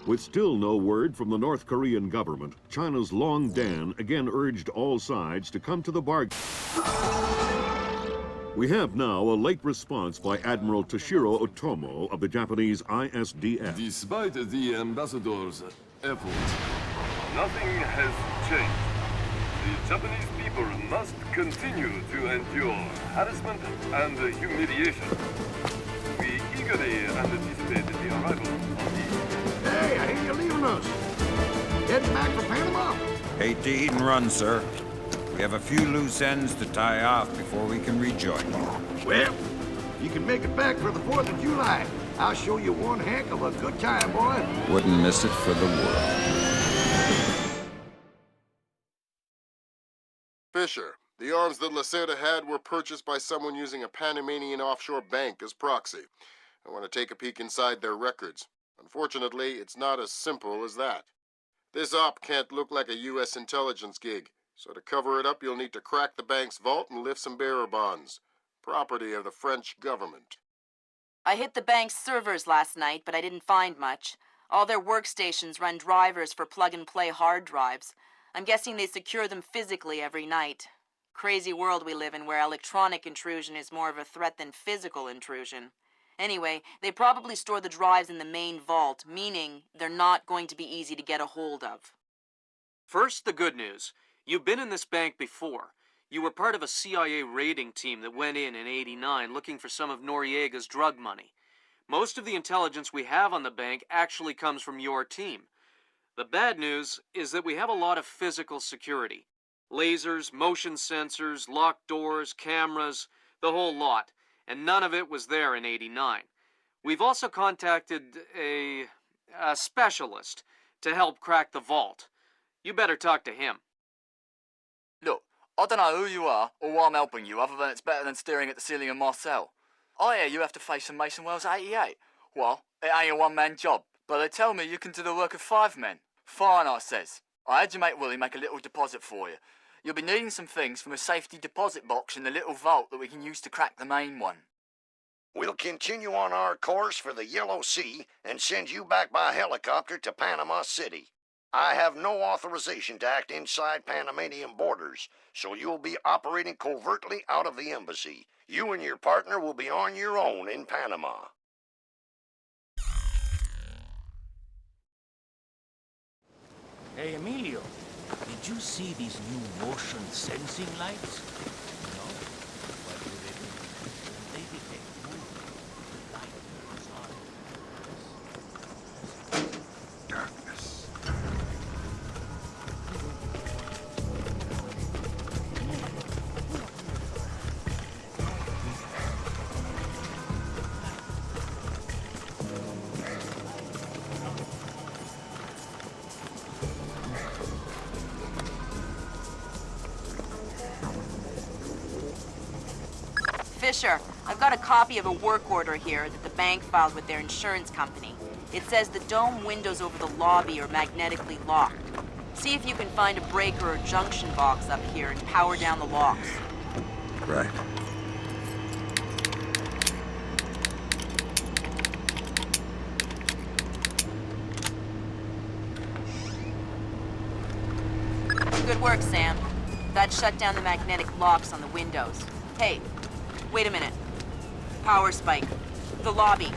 With still no word from the North Korean government, China's Long Dan again urged all sides to come to the bargain. We have now a late response by Admiral Toshiro Otomo of the Japanese ISDF. Despite the ambassador's efforts, nothing has changed. The Japanese people must continue to endure harassment and humiliation. We eagerly anticipate the arrival of the... Hey, I hear you're leaving us. Heading back for Panama? Hate to eat and run, sir. We have a few loose ends to tie off before we can rejoin you. Well, you can make it back for the 4th of July. I'll show you one heck of a good time, boy. Wouldn't miss it for the world. Fisher, the arms that Lacerda had were purchased by someone using a Panamanian offshore bank as proxy. I want to take a peek inside their records. Unfortunately, it's not as simple as that. This op can't look like a U.S. intelligence gig, so to cover it up, you'll need to crack the bank's vault and lift some bearer bonds. Property of the French government. I hit the bank's servers last night, but I didn't find much. All their workstations run drivers for plug-and-play hard drives. I'm guessing they secure them physically every night. Crazy world we live in where electronic intrusion is more of a threat than physical intrusion. Anyway, they probably store the drives in the main vault, meaning they're not going to be easy to get a hold of. First, the good news. You've been in this bank before. You were part of a CIA raiding team that went in '89 looking for some of Noriega's drug money. Most of the intelligence we have on the bank actually comes from your team. The bad news is that we have a lot of physical security. Lasers, motion sensors, locked doors, cameras, the whole lot. And none of it was there in '89. We've also contacted a specialist to help crack the vault. You better talk to him. Look, I don't know who you are or why I'm helping you, other than it's better than staring at the ceiling of my cell. I hear you have to face some Mason Wells 88. Well, it ain't a one-man job, but they tell me you can do the work of 5 men. Fine, I says. I had your mate Willie make a little deposit for you. You'll be needing some things from a safety deposit box in the little vault that we can use to crack the main one. We'll continue on our course for the Yellow Sea and send you back by helicopter to Panama City. I have no authorization to act inside Panamanian borders, so you'll be operating covertly out of the embassy. You and your partner will be on your own in Panama. Hey, Emilio, did you see these new motion sensing lights? No? What do they do? They detect movement. The light goes on. Darkness. Fisher, I've got a copy of a work order here that the bank filed with their insurance company. It says the dome windows over the lobby are magnetically locked. See if you can find a breaker or junction box up here and power down the locks. Right. Good work, Sam. That shut down the magnetic locks on the windows. Hey, wait a minute. Power spike. The lobby.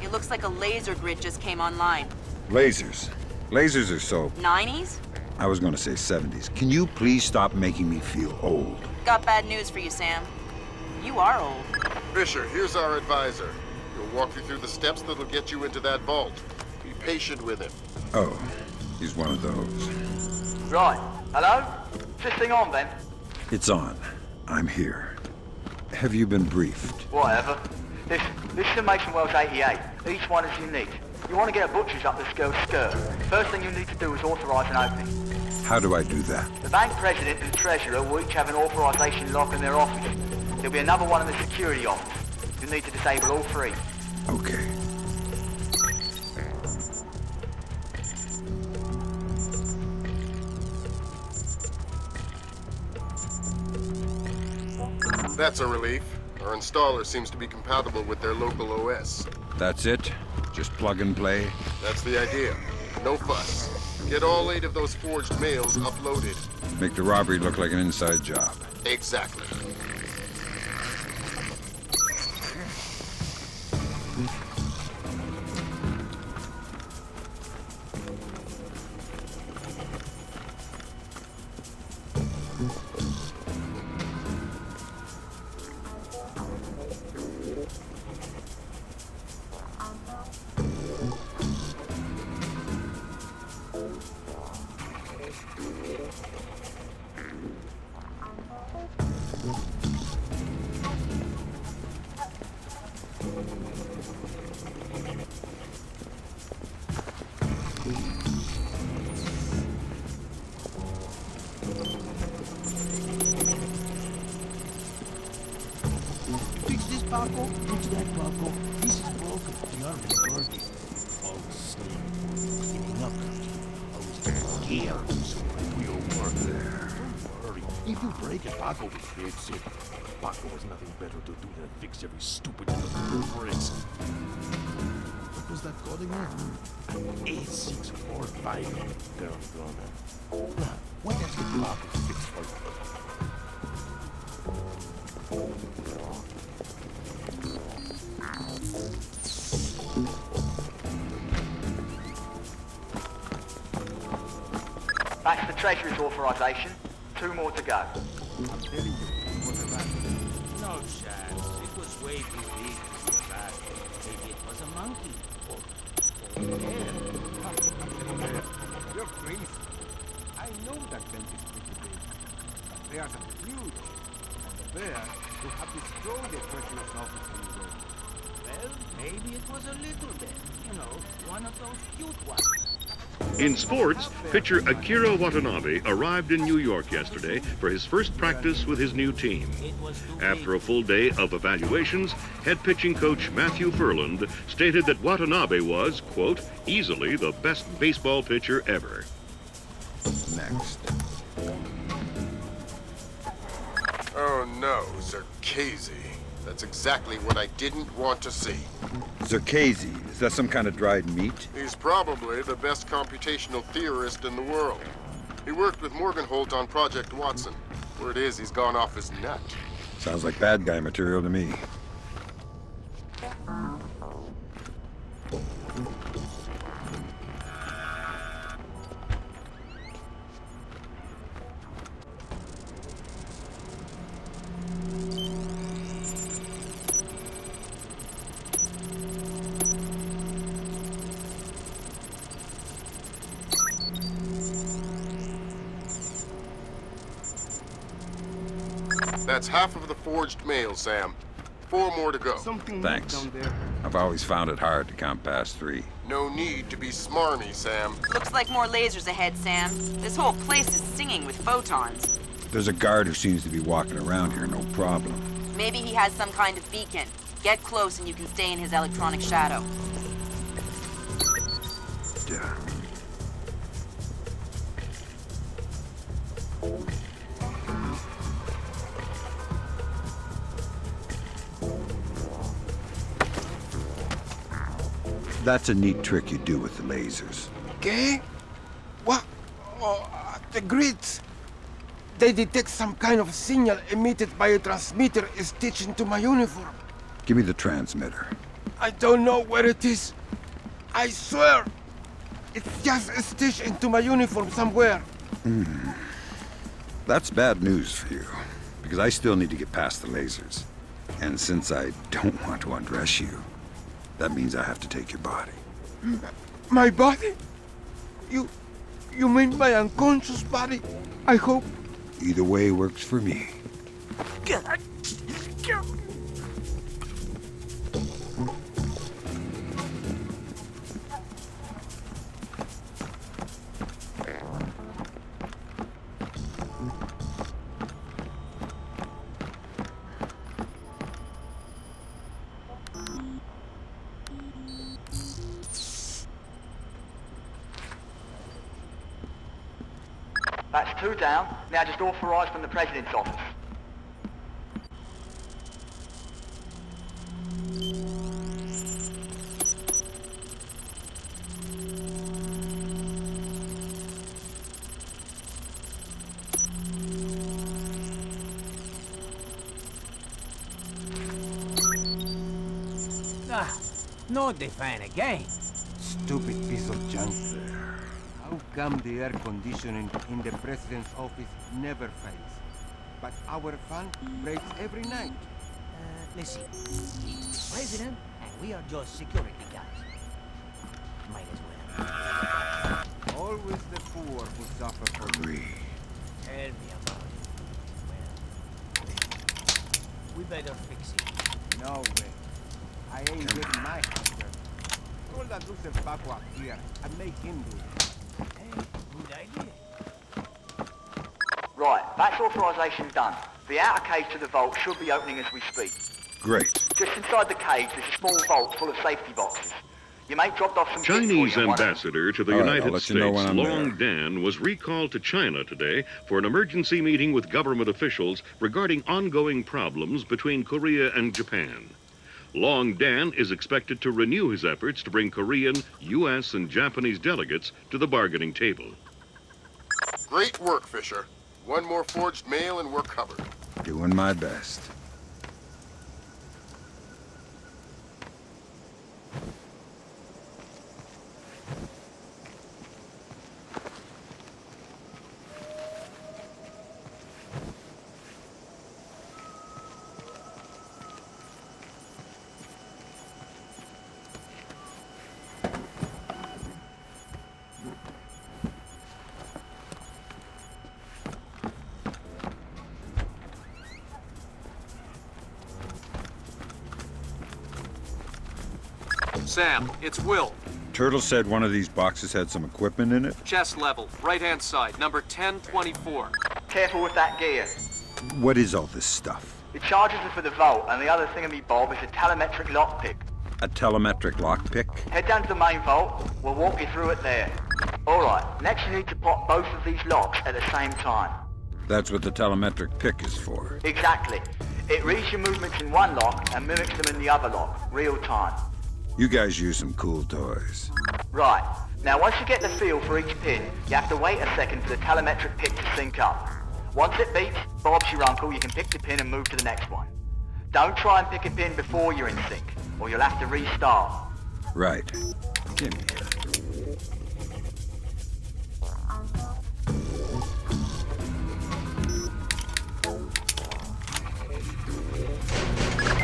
It looks like a laser grid just came online. Lasers. Lasers are so... 90s? I was going to say 70s. Can you please stop making me feel old? Got bad news for you, Sam. You are old. Fisher, here's our advisor. He'll walk you through the steps that'll get you into that vault. Be patient with him. Oh, he's one of those. Right. Hello? Is this thing on, then? It's on. I'm here. Have you been briefed? Whatever. This is the Mason Wells 88. Each one is unique. You want to get a butcher's up this girl's skirt. First thing you need to do is authorize an opening. How do I do that? The bank president and treasurer will each have an authorization lock in their office. There'll be another one in the security office. You'll need to disable all 3. Okay. That's a relief. Our installer seems to be compatible with their local OS. That's it? Just plug and play? That's the idea. No fuss. Get all 8 of those forged mails uploaded. Make the robbery look like an inside job. Exactly. Fix this, Paco. Fix that, Paco. This is broken. You are working. Oh, Slim. Cleaning up. I was just scared. So I do your work there. Don't worry. If you break it, Paco will fix it. Paco has nothing better to do than fix every stupid little bricks. What was that code again? 8645. There we go, man. Now, what else can Paco fix for you? That's the Treasury's authorization. 2 more to go. I'm telling you, it was a rat. No chance. It was way too big to be a rat. Maybe it was a monkey. Or a bear. You're crazy. I know that belt is pretty big. But bears are huge. And the bear will have destroyed the treacherous office anyway. Well, maybe it was a little bear. You know, one of those cute ones. In sports, pitcher Akira Watanabe arrived in New York yesterday for his first practice with his new team. After a full day of evaluations, head pitching coach Matthew Furland stated that Watanabe was, quote, easily the best baseball pitcher ever. Next. Oh no, Zerkazy. That's exactly what I didn't want to see. Zerkazy, is that some kind of dried meat? He's probably the best computational theorist in the world. He worked with Morgenholt on Project Watson. Word is he's gone off his nut. Sounds like bad guy material to me. That's half of the forged mail, Sam. 4 more to go. Thanks. I've always found it hard to count past 3. No need to be smarmy, Sam. Looks like more lasers ahead, Sam. This whole place is singing with photons. There's a guard who seems to be walking around here, no problem. Maybe he has some kind of beacon. Get close and you can stay in his electronic shadow. Yeah. That's a neat trick you do with the lasers. Okay? What? Oh, the grids. They detect some kind of signal emitted by a transmitter stitched into my uniform. Give me the transmitter. I don't know where it is. I swear. It's just stitched into my uniform somewhere. That's bad news for you, because I still need to get past the lasers. And since I don't want to undress you, that means I have to take your body. My body? You mean my unconscious body? I hope. Either way works for me. That's 2 down. Now just authorized from the President's office. Not the fan again. Stupid piece of junk. How come the air conditioning in the president's office never fails? But our fan breaks every night. Let's see. It's the president, and we are just security guys. Might as well. Always the poor who suffer for greed. Tell me about it. Well, we better fix it. No way. I ain't getting my hunter. Call that loser Paco up here and make him do it. Hey, good idea. Right, that's authorization done. The outer cage to the vault should be opening as we speak. Great. Just inside the cage, there's a small vault full of safety boxes. Your mate dropped off some kits for Chinese you in one of them. ambassador to the All right, I'll United let you know States, when I'm Long Dan, was recalled to China today for an emergency meeting with government officials regarding ongoing problems between Korea and Japan. Long Dan is expected to renew his efforts to bring Korean, U.S., and Japanese delegates to the bargaining table. Great work, Fisher. One more forged mail and we're covered. Doing my best. Sam, it's Will. Turtle said one of these boxes had some equipment in it. Chest level, right-hand side, number 1024. Careful with that gear. What is all this stuff? The charges are for the vault, and the other thingamy-bob is a telemetric lockpick. A telemetric lockpick? Head down to the main vault. We'll walk you through it there. All right, next you need to pop both of these locks at the same time. That's what the telemetric pick is for. Exactly. It reads your movements in one lock and mimics them in the other lock, real time. You guys use some cool toys. Right. Now, once you get the feel for each pin, you have to wait a second for the telemetric pick to sync up. Once it beeps, Bob's your uncle, you can pick the pin and move to the next one. Don't try and pick a pin before you're in sync, or you'll have to restart. Right. Give me here.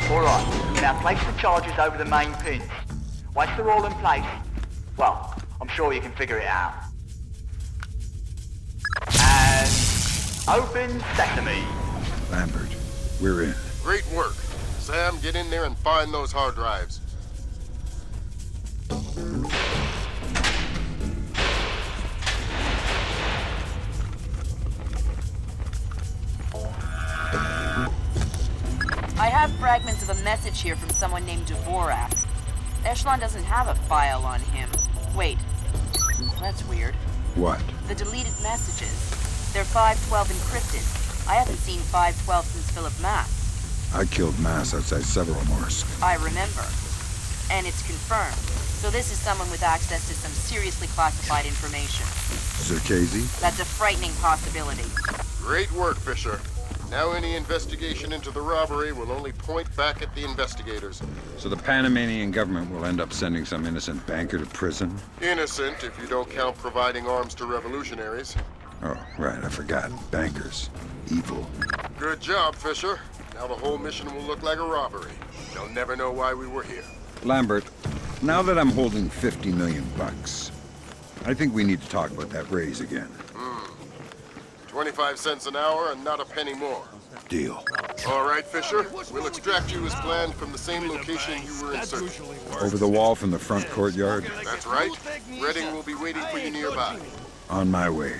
Alright, now place the charges over the main pins. Once they're all in place, well, I'm sure you can figure it out. And open sesame. Lambert, we're in. Great work. Sam, get in there and find those hard drives. I have fragments of a message here from someone named Dvorak. Echelon doesn't have a file on him. Wait. That's weird. What? The deleted messages. They're 512 encrypted. I haven't seen 512 since Philip Mass. I killed Mass outside Severomorsk. I remember. And it's confirmed. So this is someone with access to some seriously classified information. Zerkazy? That's a frightening possibility. Great work, Fisher. Now any investigation into the robbery will only point back at the investigators. So the Panamanian government will end up sending some innocent banker to prison? Innocent, if you don't count providing arms to revolutionaries. Oh, right, I forgot. Bankers. Evil. Good job, Fisher. Now the whole mission will look like a robbery. They'll never know why we were here. Lambert, now that I'm holding 50 million bucks, I think we need to talk about that raise again. 25 cents an hour and not a penny more. Deal. All right, Fisher. We'll extract you as planned from the same location you were in search. Over the wall from the front courtyard? That's right. Redding will be waiting for you nearby. On my way.